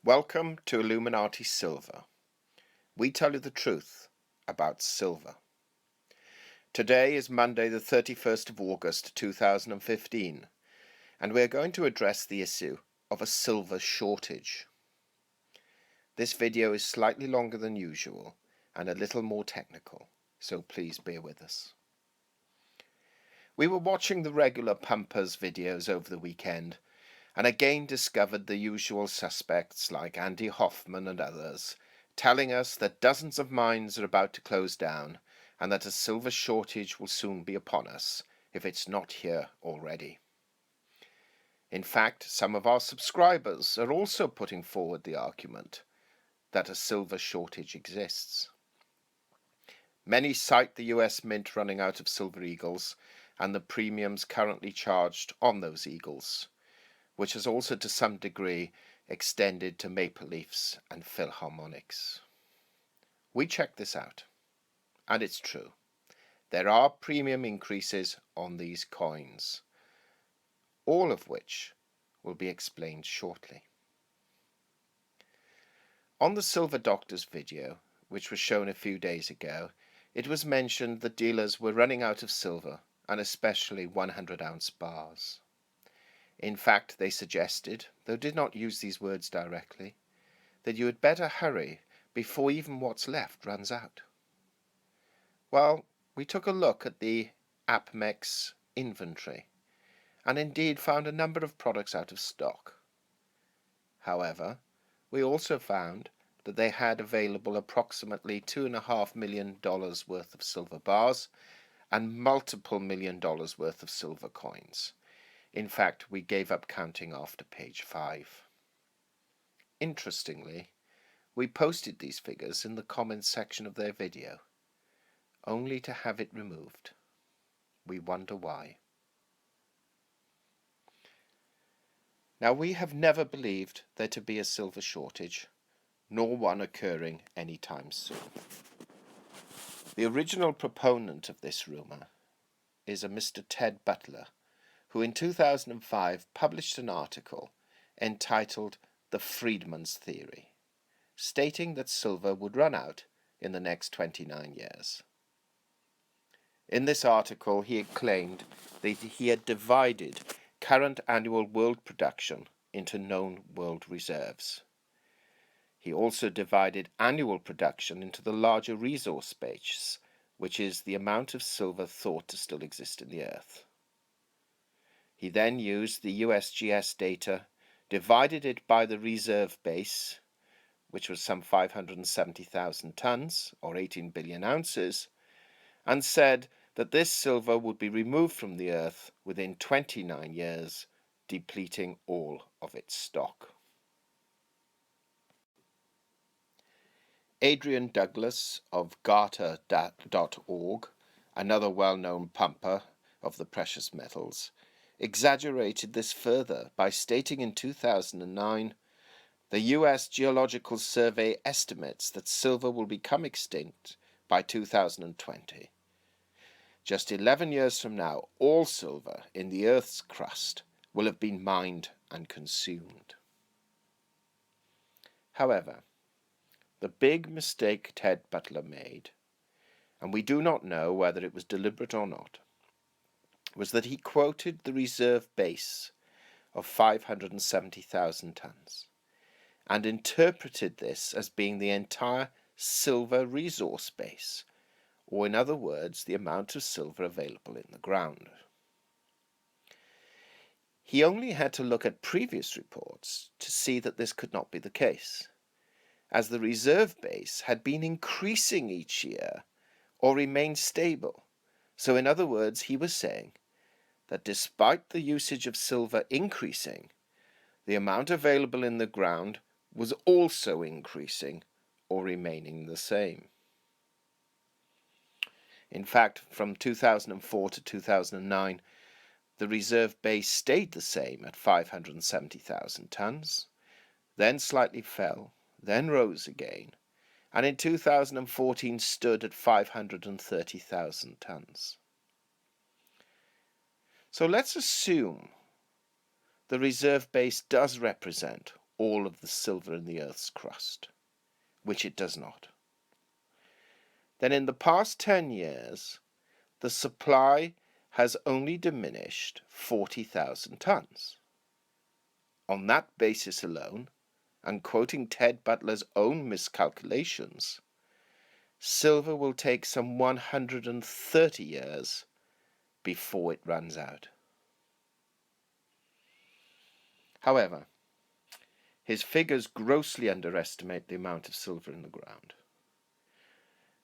Welcome to Illuminati Silver. We tell you the truth about silver. Today is Monday the 31st of August 2015, and we are going to address the issue of a silver shortage. This video is slightly longer than usual and a little more technical, so please bear with us. We were watching the regular pumpers videos over the weekend and again discovered the usual suspects like Andy Hoffman and others telling us that dozens of mines are about to close down and that a silver shortage will soon be upon us if it's not here already. In fact, some of our subscribers are also putting forward the argument that a silver shortage exists. Many cite the US Mint running out of silver eagles and the premiums currently charged on those eagles, which has also to some degree extended to maple leafs and philharmonics. We checked this out, and it's true. There are premium increases on these coins, all of which will be explained shortly. On the Silver Doctors video, which was shown a few days ago, it was mentioned that dealers were running out of silver, and especially 100-ounce bars. In fact, they suggested, though did not use these words directly, that you had better hurry before even what's left runs out. Well, we took a look at the Apmex inventory, and indeed found a number of products out of stock. However, we also found that they had available approximately $2.5 million worth of silver bars and multiple $1 million worth of silver coins. In fact, we gave up counting after page 5. Interestingly, we posted these figures in the comments section of their video, only to have it removed. We wonder why. Now, we have never believed there to be a silver shortage, nor one occurring any time soon. The original proponent of this rumour is a Mr Ted Butler, who in 2005 published an article entitled The Friedman's Theory, stating that silver would run out in the next 29 years. In this article, he had claimed that he had divided current annual world production into known world reserves. He also divided annual production into the larger resource space, which is the amount of silver thought to still exist in the earth. He then used the USGS data, divided it by the reserve base, which was some 570,000 tons, or 18 billion ounces, and said that this silver would be removed from the earth within 29 years, depleting all of its stock. Adrian Douglas of Garter.org, another well-known pumper of the precious metals, exaggerated this further by stating in 2009, the US Geological Survey estimates that silver will become extinct by 2020. Just 11 years from now, all silver in the Earth's crust will have been mined and consumed. However, the big mistake Ted Butler made, and we do not know whether it was deliberate or not, was that he quoted the reserve base of 570,000 tons and interpreted this as being the entire silver resource base, or in other words, the amount of silver available in the ground. He only had to look at previous reports to see that this could not be the case, as the reserve base had been increasing each year or remained stable. So in other words, he was saying that despite the usage of silver increasing, the amount available in the ground was also increasing or remaining the same. In fact, from 2004 to 2009, the reserve base stayed the same at 570,000 tons, then slightly fell, then rose again, and in 2014 stood at 530,000 tons. So let's assume the reserve base does represent all of the silver in the Earth's crust, which it does not, then in the past 10 years, the supply has only diminished 40,000 tons. On that basis alone, and quoting Ted Butler's own miscalculations, silver will take some 130 years before it runs out. However, his figures grossly underestimate the amount of silver in the ground.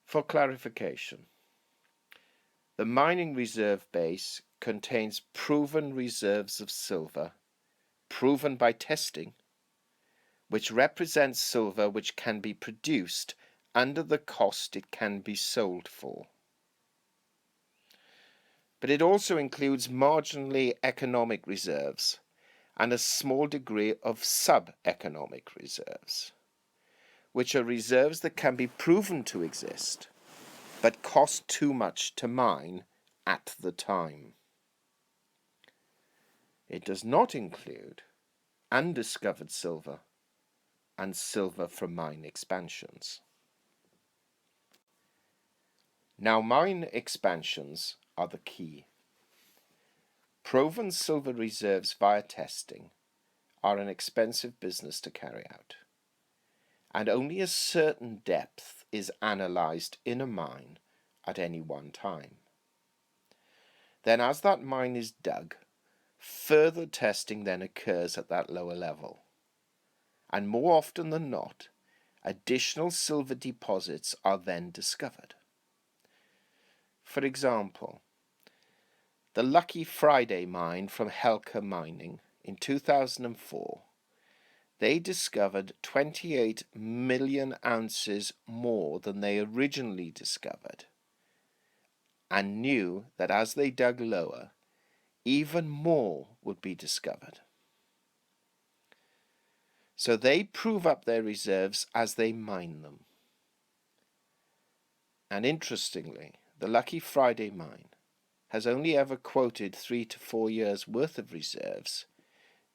For clarification, the mining reserve base contains proven reserves of silver, proven by testing, which represents silver which can be produced under the cost it can be sold for. But it also includes marginally economic reserves and a small degree of sub-economic reserves, which are reserves that can be proven to exist, but cost too much to mine at the time. It does not include undiscovered silver and silver from mine expansions. Now, mine expansions are the key. Proven silver reserves via testing are an expensive business to carry out, and only a certain depth is analyzed in a mine at any one time. Then, as that mine is dug, further testing then occurs at that lower level, and more often than not, additional silver deposits are then discovered. For example, the Lucky Friday mine from Helker Mining in 2004, they discovered 28 million ounces more than they originally discovered, and knew that as they dug lower, even more would be discovered. So they prove up their reserves as they mine them. And interestingly, the Lucky Friday mine has only ever quoted 3 to 4 years worth of reserves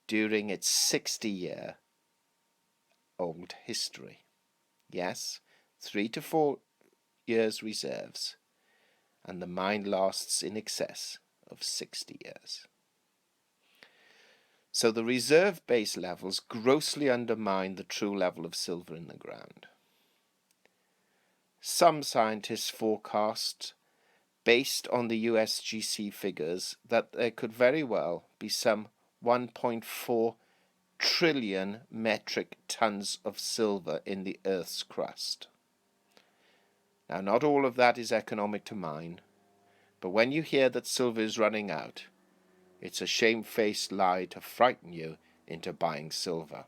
during its 60-year-old history. Yes, 3 to 4 years reserves, and the mine lasts in excess of 60 years. So the reserve base levels grossly undermine the true level of silver in the ground. Some scientists forecast, based on the USGC figures, that there could very well be some 1.4 trillion metric tons of silver in the Earth's crust. Now, not all of that is economic to mine, but when you hear that silver is running out, it's a shamefaced lie to frighten you into buying silver.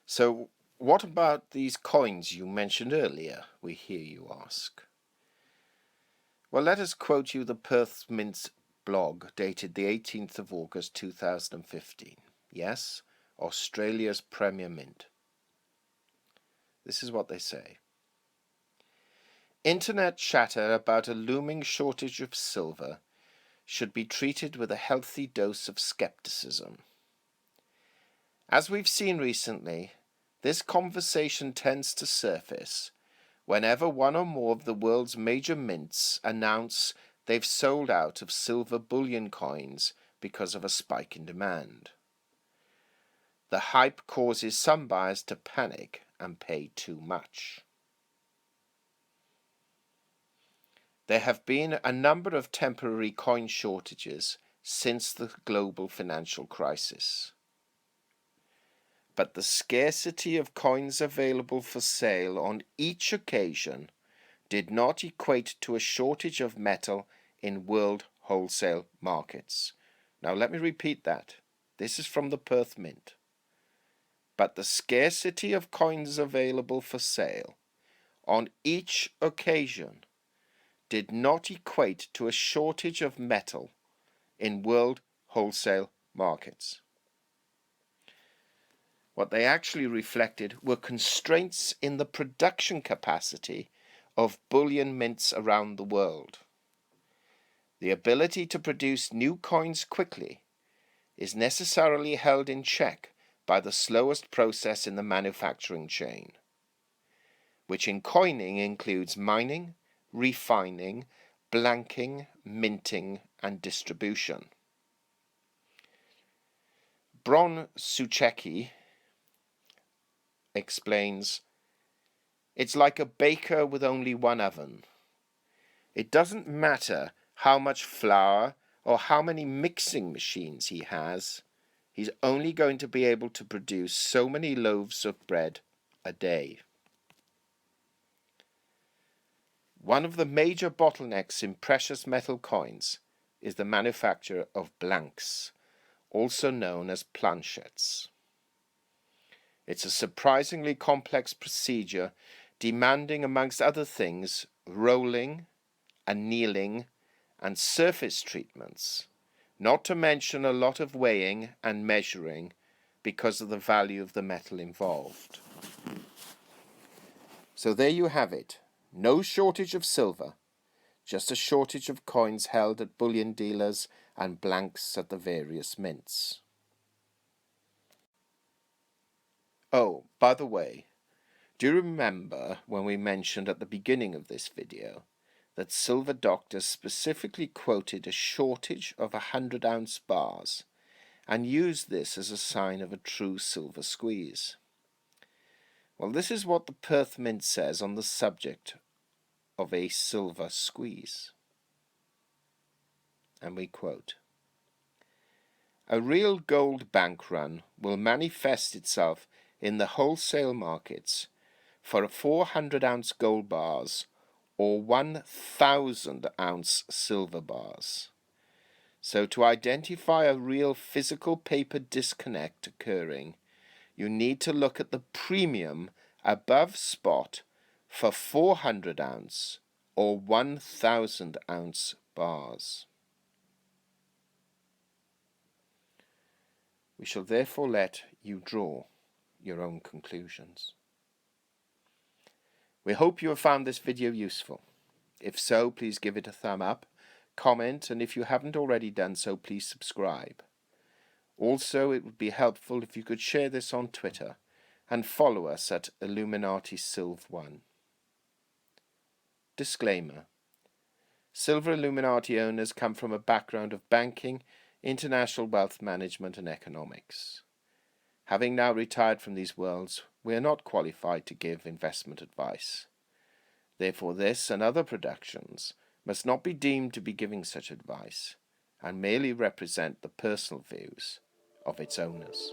So, what about these coins you mentioned earlier, we hear you ask? Well, let us quote you the Perth Mint blog dated the 18th of August 2015. Yes, Australia's Premier Mint. This is what they say. Internet chatter about a looming shortage of silver should be treated with a healthy dose of skepticism. As we've seen recently, this conversation tends to surface whenever one or more of the world's major mints announce they've sold out of silver bullion coins because of a spike in demand. The hype causes some buyers to panic and pay too much. There have been a number of temporary coin shortages since the global financial crisis. But the scarcity of coins available for sale on each occasion did not equate to a shortage of metal in world wholesale markets. Now let me repeat that. This is from the Perth Mint. But the scarcity of coins available for sale on each occasion did not equate to a shortage of metal in world wholesale markets. What they actually reflected were constraints in the production capacity of bullion mints around the world. The ability to produce new coins quickly is necessarily held in check by the slowest process in the manufacturing chain, which in coining includes mining, refining, blanking, minting, and distribution. Bron Suchecki explains, "It's like a baker with only one oven. It doesn't matter how much flour or how many mixing machines he has, he's only going to be able to produce so many loaves of bread a day." One of the major bottlenecks in precious metal coins is the manufacture of blanks, also known as planchettes. It's a surprisingly complex procedure demanding, amongst other things, rolling, annealing, and surface treatments, not to mention a lot of weighing and measuring because of the value of the metal involved. So there you have it. No shortage of silver, just a shortage of coins held at bullion dealers and blanks at the various mints. Oh, by the way, do you remember when we mentioned at the beginning of this video that silver doctors specifically quoted a shortage of 100-ounce bars and used this as a sign of a true silver squeeze? Well, this is what the Perth Mint says on the subject of a silver squeeze. And we quote, "A real gold bank run will manifest itself in the wholesale markets for 400-ounce gold bars or 1,000-ounce silver bars. So to identify a real physical paper disconnect occurring, you need to look at the premium above spot for 400-ounce or 1,000-ounce bars." We shall therefore let you draw your own conclusions. We hope you have found this video useful. If so, please give it a thumb up, comment, and if you haven't already done so, please subscribe. Also, it would be helpful if you could share this on Twitter and follow us at Illuminati Silv1. Disclaimer: Silver Illuminati owners come from a background of banking, international wealth management and economics. Having now retired from these worlds, we are not qualified to give investment advice. Therefore, this and other productions must not be deemed to be giving such advice, and merely represent the personal views of its owners.